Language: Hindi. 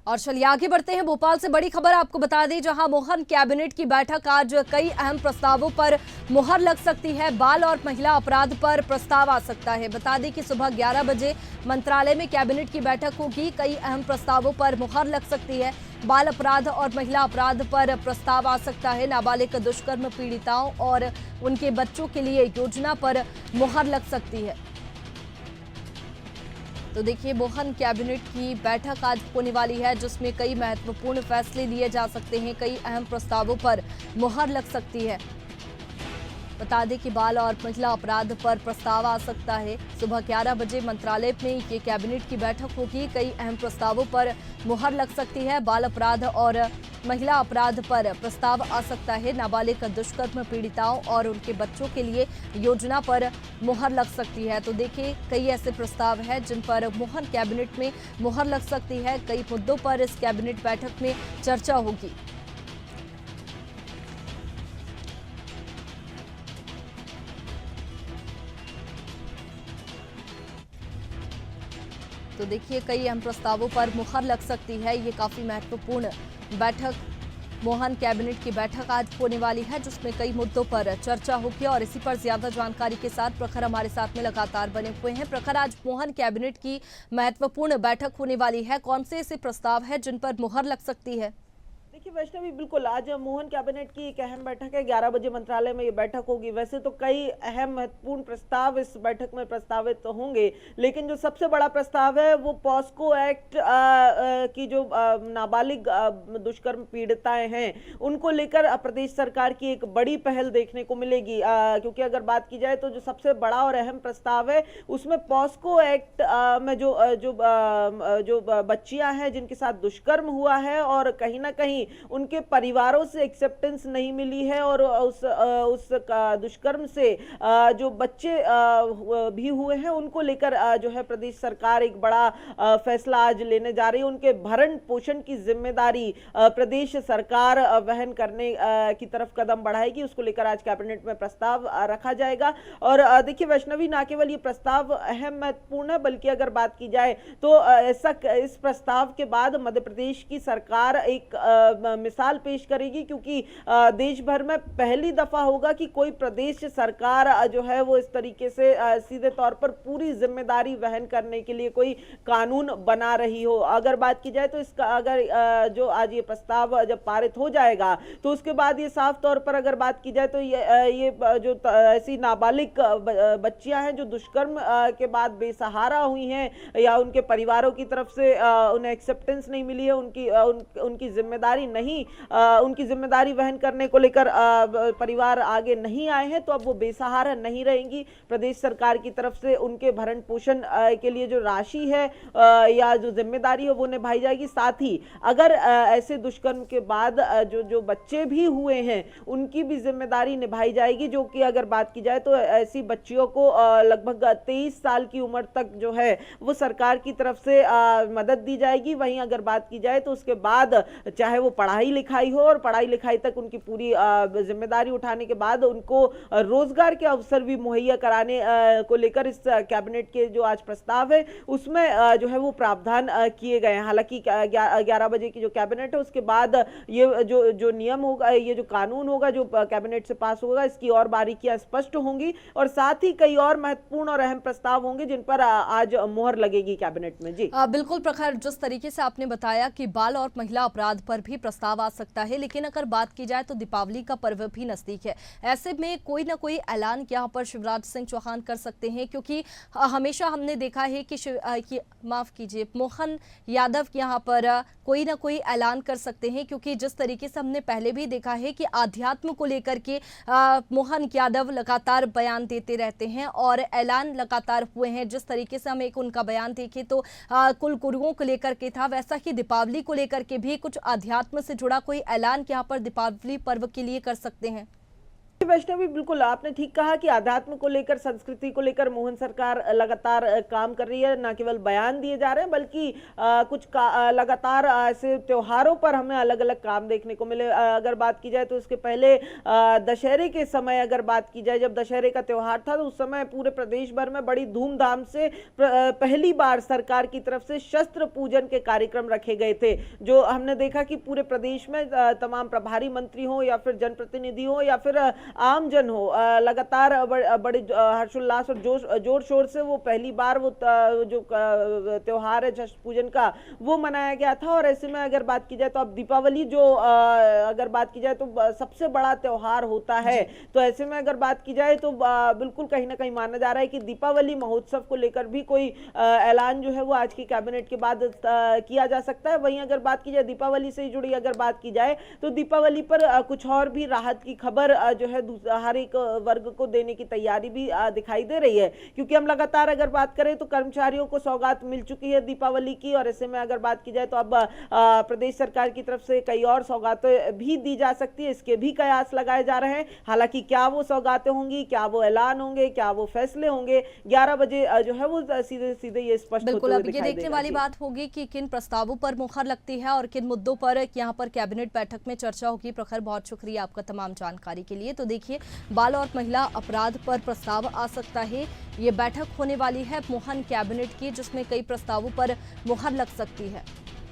और चलिए आगे बढ़ते हैं। भोपाल से बड़ी खबर आपको बता दें, जहां मोहन कैबिनेट की बैठक आज कई अहम प्रस्तावों पर मुहर लग सकती है। बाल और महिला अपराध पर प्रस्ताव आ सकता है। बता दें कि सुबह 11 बजे मंत्रालय में कैबिनेट की बैठक होगी। कई अहम प्रस्तावों पर मुहर लग सकती है। बाल अपराध और महिला अपराध पर प्रस्ताव आ सकता है। नाबालिग दुष्कर्म पीड़िताओं और उनके बच्चों के लिए योजना पर मुहर लग सकती है। तो देखिए, मोहन कैबिनेट की बैठक आज होने वाली है, जिसमें कई महत्वपूर्ण फैसले लिए जा सकते हैं। कई अहम प्रस्तावों पर मुहर लग सकती है। बता दें कि बाल और महिला अपराध पर प्रस्ताव आ सकता है। सुबह 11 बजे मंत्रालय में ये कैबिनेट की बैठक होगी। कई अहम प्रस्तावों पर मुहर लग सकती है। बाल अपराध और महिला अपराध पर प्रस्ताव आ सकता है। नाबालिग दुष्कर्म पीड़िताओं और उनके बच्चों के लिए योजना पर मुहर लग सकती है। तो देखिए, कई ऐसे प्रस्ताव हैं जिन पर मोहन कैबिनेट में मुहर लग सकती है। कई मुद्दों पर इस कैबिनेट बैठक में चर्चा होगी। तो देखिए, कई अहम प्रस्तावों पर मुहर लग सकती है। ये काफी महत्वपूर्ण बैठक, मोहन कैबिनेट की बैठक आज होने वाली है, जिसमें कई मुद्दों पर चर्चा होगी। और इसी पर ज्यादा जानकारी के साथ प्रखर हमारे साथ में लगातार बने हुए हैं। प्रखर, आज मोहन कैबिनेट की महत्वपूर्ण बैठक होने वाली है। कौन से ऐसे प्रस्ताव है जिन पर मुहर लग सकती है? देखिए वैष्णवी, बिल्कुल आज मोहन कैबिनेट की एक अहम बैठक है। 11 बजे मंत्रालय में ये बैठक होगी। वैसे तो कई अहम महत्वपूर्ण प्रस्ताव इस बैठक में प्रस्तावित तो होंगे, लेकिन जो सबसे बड़ा प्रस्ताव है वो पॉस्को एक्ट की जो नाबालिग दुष्कर्म पीड़िताएं हैं उनको लेकर प्रदेश सरकार की एक बड़ी पहल देखने को मिलेगी। क्योंकि अगर बात की जाए तो जो सबसे बड़ा और अहम प्रस्ताव है उसमें पॉस्को एक्ट में जो बच्चियां हैं जिनके साथ दुष्कर्म हुआ है और कहीं ना कहीं उनके परिवारों से एक्सेप्टेंस नहीं मिली है, और उस दुष्कर्म से जो बच्चे भी हुए हैं उनको लेकर जो है प्रदेश सरकार एक बड़ा फैसला आज लेने जा रही है। उनके भरण पोषण की जिम्मेदारी प्रदेश सरकार वहन करने की तरफ कदम बढ़ाएगी। उसको लेकर आज कैबिनेट में प्रस्ताव रखा जाएगा। और देखिए वैष्णवी, ना केवल ये प्रस्ताव अहम महत्वपूर्ण है, बल्कि अगर बात की जाए तो ऐसा इस प्रस्ताव के बाद मध्य प्रदेश की सरकार एक मिसाल पेश करेगी, क्योंकि देश भर में पहली दफा होगा कि कोई प्रदेश सरकार जो है वो इस तरीके से सीधे तौर पर पूरी जिम्मेदारी वहन करने के लिए कोई कानून बना रही हो। अगर बात की जाए तो इसका अगर जो आज ये प्रस्ताव जब पारित हो जाएगा तो उसके बाद ये साफ तौर पर अगर बात की जाए तो ये जो ऐसी नाबालिग बच्चियां हैं जो दुष्कर्म के बाद बेसहारा हुई हैं या उनके परिवारों की तरफ से उन्हें एक्सेप्टेंस नहीं मिली है, उनकी जिम्मेदारी नहीं, उनकी जिम्मेदारी वहन करने को लेकर परिवार आगे नहीं आए हैं, तो अब वो बेसहारा नहीं रहेंगी। प्रदेश सरकार की तरफ से उनके भरण पोषण के लिए जो राशि है या जो जिम्मेदारी है वो निभाई जाएगी। साथ ही अगर ऐसे दुष्कर्म के बाद जो बच्चे भी हुए हैं उनकी भी जिम्मेदारी निभाई जाएगी, जो कि अगर बात की जाए तो ऐसी बच्चियों को लगभग 23 साल की उम्र तक जो है वो सरकार की तरफ से मदद दी जाएगी। वहीं अगर बात की जाए तो उसके बाद चाहे वो पढ़ाई लिखाई हो, और पढ़ाई लिखाई तक उनकी पूरी जिम्मेदारी उठाने के बाद उनको रोजगार के अवसर भी मुहैया कराने को लेकर इस कैबिनेट के जो आज प्रस्ताव है उसमें जो है वो प्रावधान किए गए हैं। हालांकि 11 बजे की जो कैबिनेट है उसके बाद ये जो नियम होगा, ये जो कानून होगा जो कैबिनेट से पास होगा, इसकी और बारीकियां स्पष्ट होंगी और साथ ही कई और महत्वपूर्ण और अहम प्रस्ताव होंगे जिन पर आज मोहर लगेगी कैबिनेट में। जी बिल्कुल प्रखर, जिस तरीके से आपने बताया कि बाल और महिला अपराध पर भी प्रस्ताव आ सकता है, लेकिन अगर बात की जाए तो दीपावली का पर्व भी नजदीक है। ऐसे में कोई ना कोई ऐलान यहाँ पर शिवराज सिंह चौहान कर सकते हैं, क्योंकि हमेशा हमने देखा है कि माफ कीजिए, मोहन यादव यहाँ पर कोई ना कोई ऐलान कर सकते हैं, क्योंकि जिस तरीके से हमने पहले भी देखा है कि आध्यात्म को लेकर के मोहन यादव लगातार बयान देते रहते हैं और ऐलान लगातार हुए हैं। जिस तरीके से हम एक उनका बयान देखें तो कुल गुरुओं को लेकर के था, वैसा ही दीपावली को लेकर के भी कुछ आध्यात्म से जुड़ा कोई ऐलान यहाँ पर दीपावली पर्व के लिए कर सकते हैं। वैष्णवी, बिल्कुल आपने ठीक कहा कि आध्यात्म को लेकर, संस्कृति को लेकर मोहन सरकार लगातार काम कर रही है। न केवल बयान दिए जा रहे हैं बल्कि लगातार ऐसे त्योहारों पर हमें अलग अलग काम देखने को मिले। अगर बात की जाए तो उसके पहले दशहरे के समय अगर बात की जाए, जब दशहरे का त्योहार था तो उस समय पूरे प्रदेश भर में बड़ी धूमधाम से पहली बार सरकार की तरफ से शस्त्र पूजन के कार्यक्रम रखे गए थे, जो हमने देखा कि पूरे प्रदेश में तमाम प्रभारी मंत्री हो या फिर जनप्रतिनिधि हो या फिर आमजन हो, लगातार बड़े हर्षोल्लास और जोर शोर से वो पहली बार वो जो त्योहार है शस्त्र पूजन का वो मनाया गया था। और ऐसे में अगर बात की जाए तो अब दीपावली जो अगर बात की जाए तो सबसे बड़ा त्योहार होता है, तो ऐसे में अगर बात की जाए तो बिल्कुल कहीं ना कहीं माना जा रहा है कि दीपावली महोत्सव को लेकर भी कोई ऐलान जो है वो आज की कैबिनेट के बाद किया जा सकता है। वहीं अगर बात की जाए दीपावली से जुड़ी अगर बात की जाए तो दीपावली पर कुछ और भी राहत की खबर जो है हर एक वर्ग को देने की तैयारी भी दिखाई दे रही है, क्योंकि हम लगातार अगर बात करें तो कर्मचारियों को सौगात मिल चुकी है दीपावली की। और ऐसे में अगर बात की जाए तो अब प्रदेश सरकार की तरफ से कई और सौगातें भी दी जा सकती है, इसके भी कयास लगाए जा रहे हैं। हालांकि क्या वो सौगातें होंगी, क्या वो ऐलान होंगे, क्या वो फैसले होंगे, 11 बजे जो है वो सीधे सीधे ये स्पष्ट होते हुए अब ये दिखाई देखने देगा। वाली बात होगी कि किन प्रस्तावों पर मुहर लगती है और किन मुद्दों पर यहाँ पर कैबिनेट बैठक में चर्चा होगी। प्रखर, बहुत शुक्रिया आपका तमाम जानकारी के लिए। तो देखिए, बाल और महिला अपराध पर प्रस्ताव आ सकता है। ये बैठक होने वाली है मोहन कैबिनेट की, जिसमें कई प्रस्तावों पर मुहर लग सकती है।